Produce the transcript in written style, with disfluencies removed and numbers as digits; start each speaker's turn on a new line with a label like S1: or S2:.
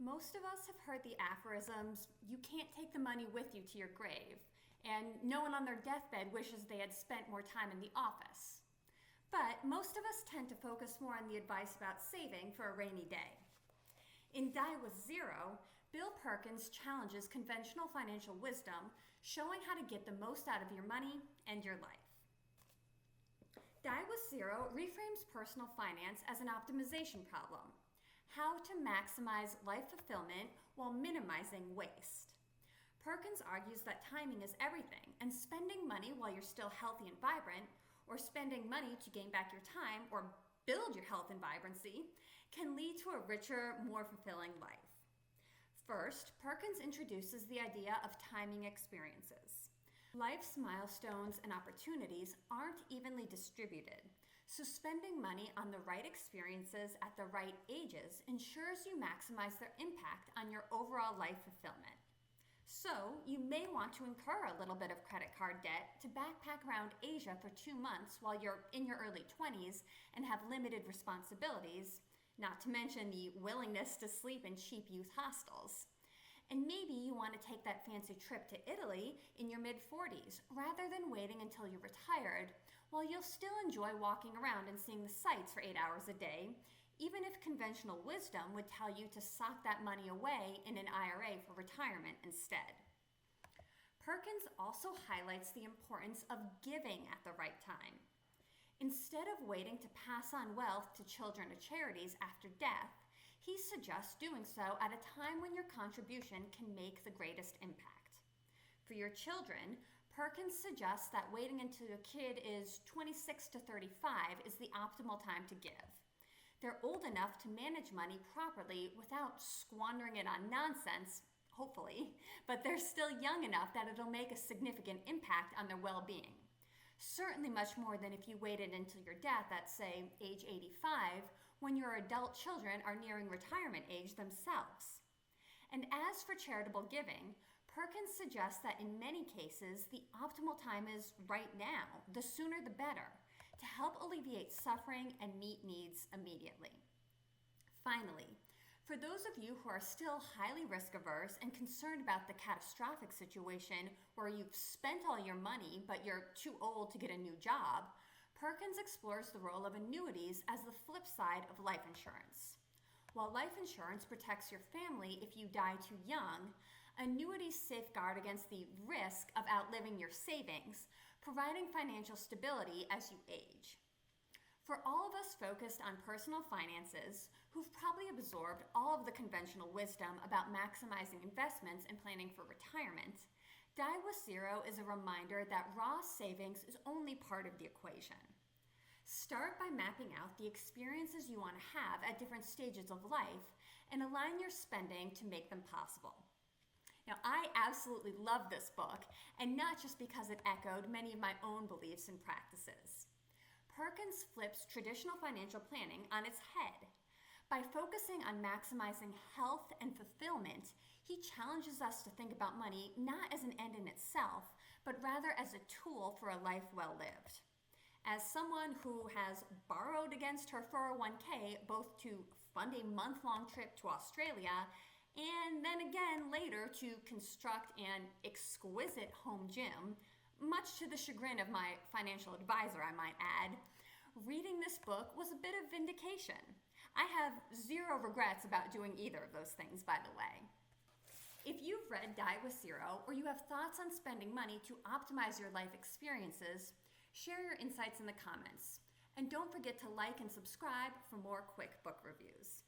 S1: Most of us have heard the aphorisms, "You can't take the money with you to your grave," and no one on their deathbed wishes they had spent more time in the office. But most of us tend to focus more on the advice about saving for a rainy day. In Die with Zero, Bill Perkins challenges conventional financial wisdom, showing how to get the most out of your money and your life. Die with Zero reframes personal finance as an optimization problem. How to maximize life fulfillment while minimizing waste. Perkins argues that timing is everything, and spending money while you're still healthy and vibrant, or spending money to gain back your time or build your health and vibrancy, can lead to a richer, more fulfilling life. First, Perkins introduces the idea of timing experiences. Life's milestones and opportunities aren't evenly distributed, so spending money on the right experiences at the right ages ensures you maximize their impact on your overall life fulfillment. So, you may want to incur a little bit of credit card debt to backpack around Asia for 2 months while you're in your early 20s and have limited responsibilities, not to mention the willingness to sleep in cheap youth hostels. And maybe you want to take that fancy trip to Italy in your mid-40s rather than waiting until you're retired, while you'll still enjoy walking around and seeing the sights for 8 hours a day, even if conventional wisdom would tell you to sock that money away in an IRA for retirement instead. Perkins also highlights the importance of giving at the right time. Instead of waiting to pass on wealth to children or charities after death, he suggests doing so at a time when your contribution can make the greatest impact. For your children, Perkins suggests that waiting until a kid is 26 to 35 is the optimal time to give. They're old enough to manage money properly without squandering it on nonsense, hopefully, but they're still young enough that it'll make a significant impact on their well-being. Certainly much more than if you waited until your death at, say, age 85, when your adult children are nearing retirement age themselves. And as for charitable giving, Perkins suggests that in many cases, the optimal time is right now, the sooner the better, to help alleviate suffering and meet needs immediately. Finally, for those of you who are still highly risk-averse and concerned about the catastrophic situation where you've spent all your money but you're too old to get a new job, Perkins explores the role of annuities as the flip side of life insurance. While life insurance protects your family if you die too young, annuities safeguard against the risk of outliving your savings, providing financial stability as you age. For all of us focused on personal finances, who've probably absorbed all of the conventional wisdom about maximizing investments and planning for retirement, Die with Zero is a reminder that raw savings is only part of the equation. Start by mapping out the experiences you want to have at different stages of life and align your spending to make them possible. Now, I absolutely love this book, and not just because it echoed many of my own beliefs and practices. Perkins flips traditional financial planning on its head. By focusing on maximizing health and fulfillment, he challenges us to think about money not as an end in itself, but rather as a tool for a life well lived. As someone who has borrowed against her 401k both to fund a month-long trip to Australia and then again later to construct an exquisite home gym, much to the chagrin of my financial advisor, I might add, reading this book was a bit of vindication. I have zero regrets about doing either of those things, by the way. If you've read Die with Zero, or you have thoughts on spending money to optimize your life experiences, share your insights in the comments. And don't forget to like and subscribe for more quick book reviews.